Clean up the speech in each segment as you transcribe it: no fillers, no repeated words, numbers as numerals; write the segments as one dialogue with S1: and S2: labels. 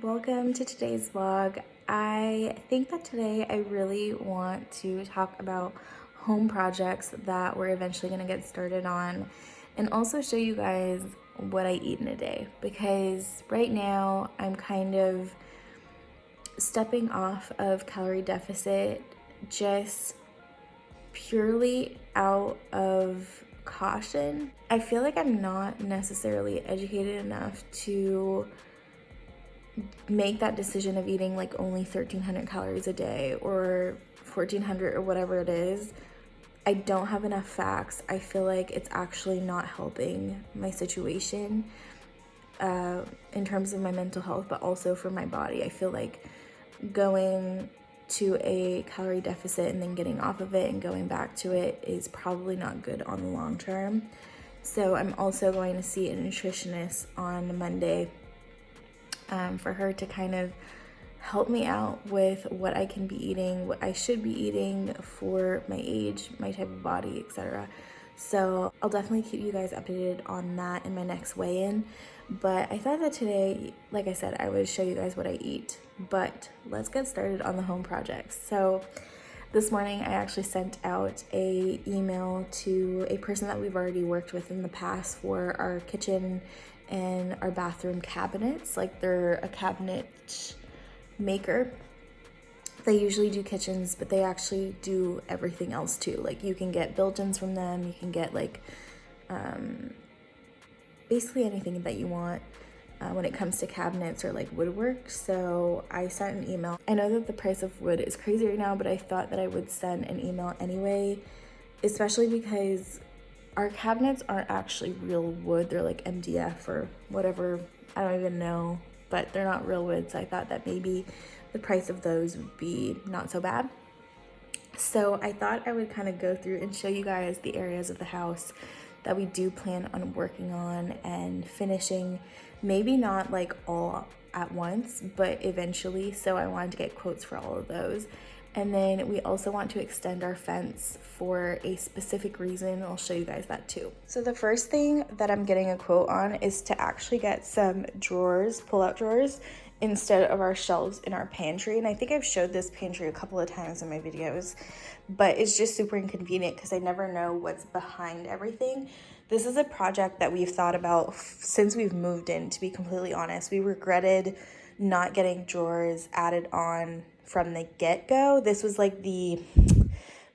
S1: welcome to today's vlog. I think that today I really want to talk about home projects that we're eventually going to get started on, and also show you guys what I eat in a day, because right now I'm kind of stepping off of calorie deficit just purely out of caution. I feel like I'm not necessarily educated enough to make that decision of eating like only 1,300 calories a day or 1,400 or whatever it is. I don't have enough facts. I feel like it's actually not helping my situation in terms of my mental health, but also for my body. I feel like going to a calorie deficit and then getting off of it and going back to it is probably not good on the long term. So I'm also going to see a nutritionist on Monday for her to kind of help me out with what I can be eating, what I should be eating for my age, my type of body, etc. So I'll definitely keep you guys updated on that in my next weigh-in. But I thought that today, like I said, I would show you guys what I eat. But let's get started on the home projects. So this morning I actually sent out a email to a person that we've already worked with in the past for our kitchen and our bathroom cabinets. Like, they're a cabinet maker. They usually do kitchens, but they actually do everything else too. Like, you can get built-ins from them, you can get like basically anything that you want when it comes to cabinets or like woodwork. So I sent an email. I know that the price of wood is crazy right now, but I thought that I would send an email anyway, especially because our cabinets aren't actually real wood. They're like MDF or whatever, I don't even know, but they're not real wood. So I thought that maybe the price of those would be not so bad. So I thought I would kind of go through and show you guys the areas of the house that we do plan on working on and finishing. Maybe not like all at once, but eventually. So I wanted to get quotes for all of those. And then we also want to extend our fence for a specific reason. I'll show you guys that too. So the first thing that I'm getting a quote on is to actually get some drawers, pull-out drawers, instead of our shelves in our pantry. And I think I've showed this pantry a couple of times in my videos, but it's just super inconvenient because I never know what's behind everything. This is a project that we've thought about since we've moved in, to be completely honest. We regretted not getting drawers added on from the get-go. This was like the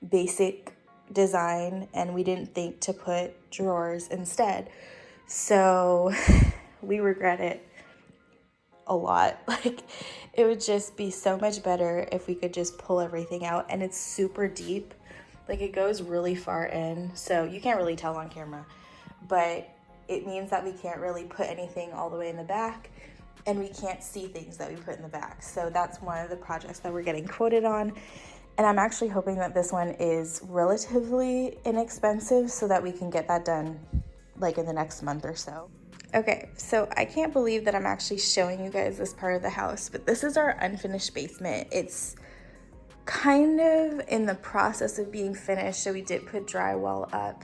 S1: basic design and we didn't think to put drawers instead. So we regret it a lot. Like, it would just be so much better if we could just pull everything out. And it's super deep, like it goes really far in, so you can't really tell on camera, but it means that we can't really put anything all the way in the back and we can't see things that we put in the back. So that's one of the projects that we're getting quoted on, and I'm actually hoping that this one is relatively inexpensive so that we can get that done like in the next month or so. Okay, so I can't believe that I'm actually showing you guys this part of the house, but this is our unfinished basement. It's kind of in the process of being finished, so we did put drywall up,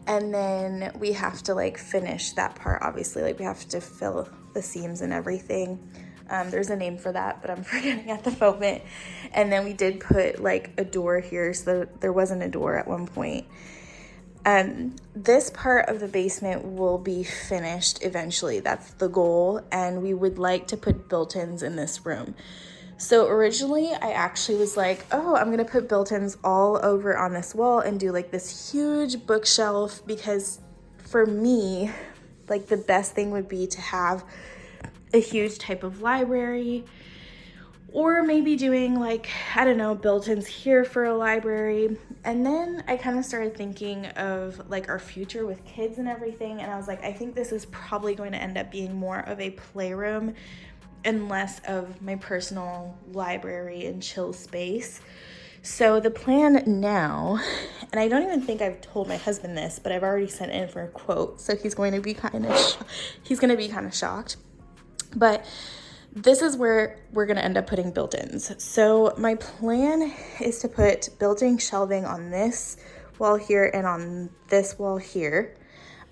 S1: and then we have to like finish that part, obviously. Like, we have to fill the seams and everything. There's a name for that, but I'm forgetting at the moment. And then we did put like a door here, so there wasn't a door at one point. This part of the basement will be finished eventually. That's the goal. And we would like to put built-ins in this room. So originally I actually was like, oh, I'm gonna put built-ins all over on this wall and do like this huge bookshelf, because for me, like, the best thing would be to have a huge type of library, or maybe doing like, I don't know, built-ins here for a library. And then I kind of started thinking of like our future with kids and everything, and I was like, I think this is probably going to end up being more of a playroom and less of my personal library and chill space. So the plan now, and I don't even think I've told my husband this, but I've already sent in for a quote, so he's going to be kind of shocked. But this is where we're going to end up putting built-ins. So my plan is to put built-in shelving on this wall here and on this wall here,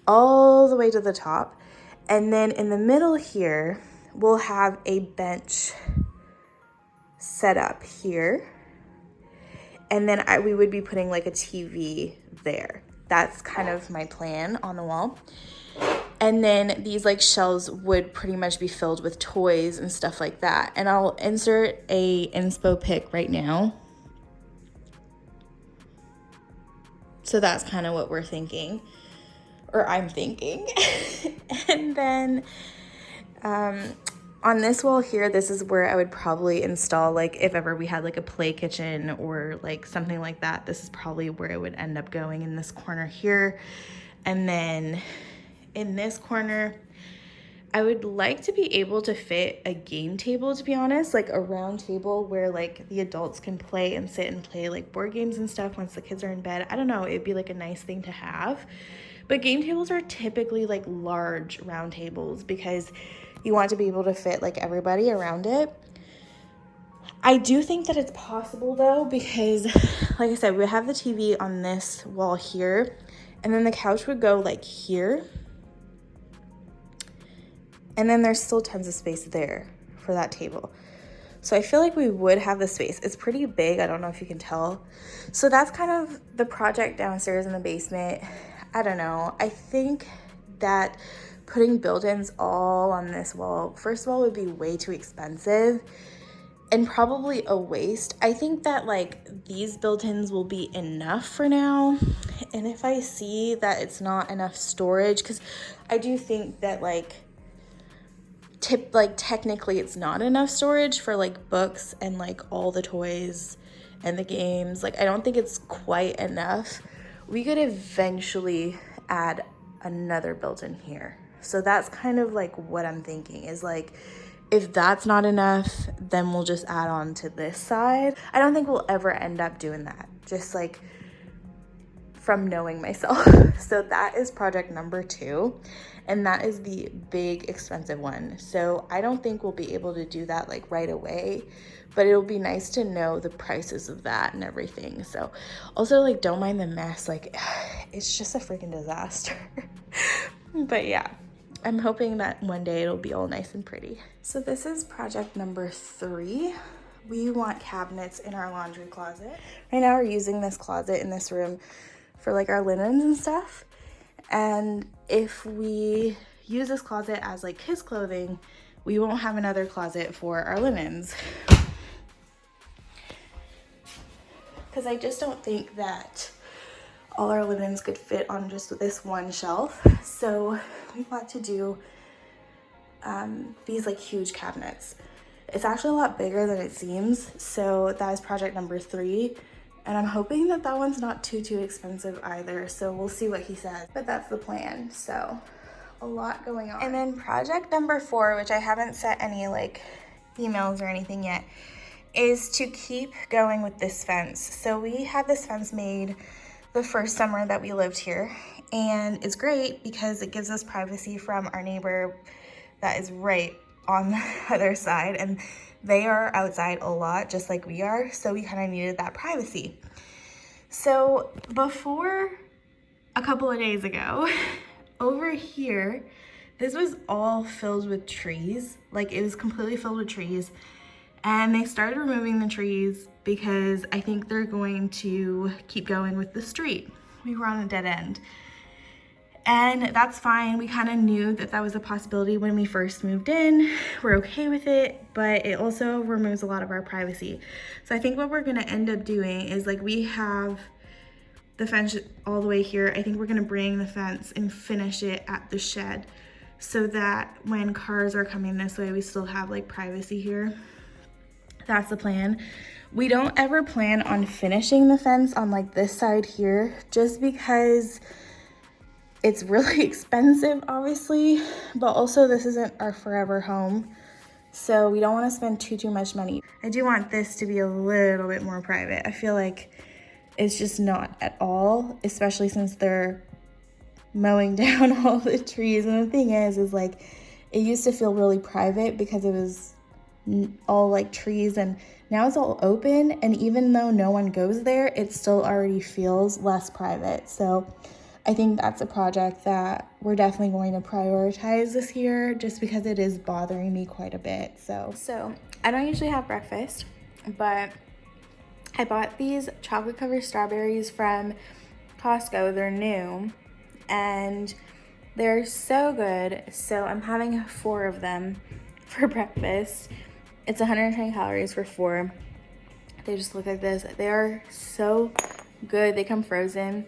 S1: all the way to the top. And then in the middle here, we'll have a bench set up here. And then we would be putting like a TV there. That's kind of my plan on the wall. And then these like shelves would pretty much be filled with toys and stuff like that. And I'll insert a inspo pic right now. So that's kind of what we're thinking, or I'm thinking. And then on this wall here, this is where I would probably install, like if ever we had like a play kitchen or like something like that, this is probably where it would end up going, in this corner here. And then in this corner, I would like to be able to fit a game table, to be honest, like a round table where like the adults can play and sit and play like board games and stuff once the kids are in bed. I don't know, it'd be like a nice thing to have. But game tables are typically like large round tables because you want to be able to fit like everybody around it. I do think that it's possible though, because like I said, we have the TV on this wall here, and then the couch would go like here. And then there's still tons of space there for that table. So I feel like we would have the space. It's pretty big. I don't know if you can tell. So that's kind of the project downstairs in the basement. I don't know. I think that putting built-ins all on this wall, first of all, would be way too expensive and probably a waste. I think that like these built-ins will be enough for now. And if I see that it's not enough storage, because I do think that like technically it's not enough storage for like books and like all the toys and the games. Like I don't think it's quite enough. We could eventually add another built-in here. So that's kind of like what I'm thinking, is like if that's not enough, then we'll just add on to this side. I don't think we'll ever end up doing that, just like from knowing myself. So that is project number 2. And that is the big expensive one. So I don't think we'll be able to do that like right away, but it'll be nice to know the prices of that and everything. So also like don't mind the mess, like it's just a freaking disaster. But yeah, I'm hoping that one day it'll be all nice and pretty. So this is project number 3. We want cabinets in our laundry closet. Right now we're using this closet in this room for like our linens and stuff. And if we use this closet as like kids clothing, we won't have another closet for our linens. Because I just don't think that all our linens could fit on just this one shelf. So we want to do these like huge cabinets. It's actually a lot bigger than it seems. So that is project number 3. And I'm hoping that that one's not too expensive either. So we'll see what he says, but that's the plan. So a lot going on. And then project number 4, which I haven't set any like emails or anything yet, is to keep going with this fence. So we had this fence made the first summer that we lived here, and it's great because it gives us privacy from our neighbor that is right on the other side, and they are outside a lot just like we are, so we kind of needed that privacy. So before a couple of days ago, over here, this was all filled with trees. Like it was completely filled with trees, and they started removing the trees because I think they're going to keep going with the street. We were on a dead end. And that's fine. We kind of knew that that was a possibility when we first moved in. We're okay with it, but it also removes a lot of our privacy. So I think what we're gonna end up doing is like we have the fence all the way here. I think we're gonna bring the fence and finish it at the shed so that when cars are coming this way, we still have like privacy here. That's the plan. We don't ever plan on finishing the fence on like this side here, just because it's really expensive, obviously, but also this isn't our forever home. So we don't want to spend too much money. I do want this to be a little bit more private. I feel like it's just not at all, especially since they're mowing down all the trees. And the thing is like, it used to feel really private because it was all like trees, and now it's all open. And even though no one goes there, it still already feels less private. So I think that's a project that we're definitely going to prioritize this year just because it is bothering me quite a bit. So I don't usually have breakfast, but I bought these chocolate covered strawberries from Costco. They're new and they're so good. So I'm having 4 of them for breakfast. It's 120 calories for 4. They just look like this. They are so good. They come frozen.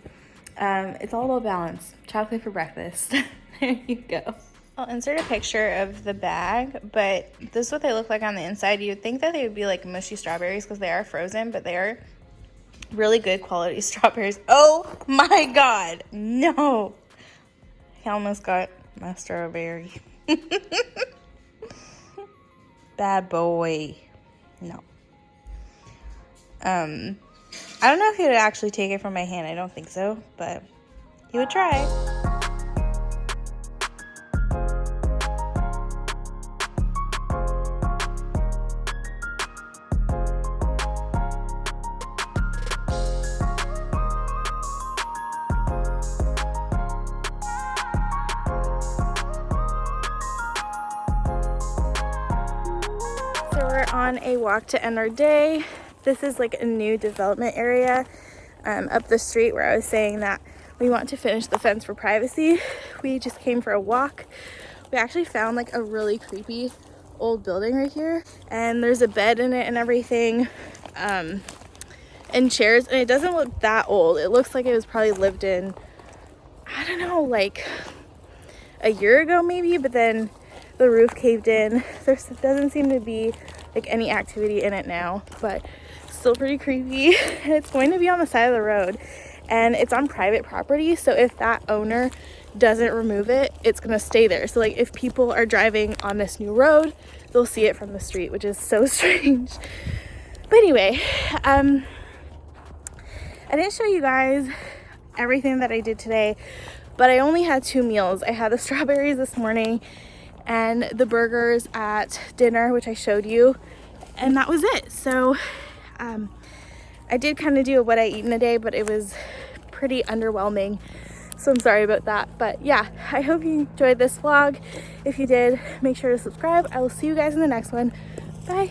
S1: It's all about balance. Chocolate for breakfast. There you go. I'll insert a picture of the bag, but this is what they look like on the inside. You'd think that they would be like mushy strawberries because they are frozen, but they are really good quality strawberries. Oh my God, no. I almost got my strawberry. Bad boy. No. I don't know if he would actually take it from my hand. I don't think so, but he would try. So we're on a walk to end our day. This is like a new development area up the street where I was saying that we want to finish the fence for privacy. We just came for a walk. We actually found like a really creepy old building right here, and there's a bed in it and everything, and chairs, and it doesn't look that old. It looks like it was probably lived in, I don't know, like a year ago maybe, but then the roof caved in. There doesn't seem to be like any activity in it now, but still pretty creepy. It's going to be on the side of the road and it's on private property, so if that owner doesn't remove it, it's gonna stay there. So like if people are driving on this new road, they'll see it from the street, which is so strange. But anyway, I didn't show you guys everything that I did today, but I only had 2 meals. I had the strawberries this morning and the burgers at dinner, which I showed you, and that was it. So I did kind of do a what I eat in a day, but it was pretty underwhelming, so I'm sorry about that. But yeah, I hope you enjoyed this vlog. If you did, make sure to subscribe. I will see you guys in the next one. Bye.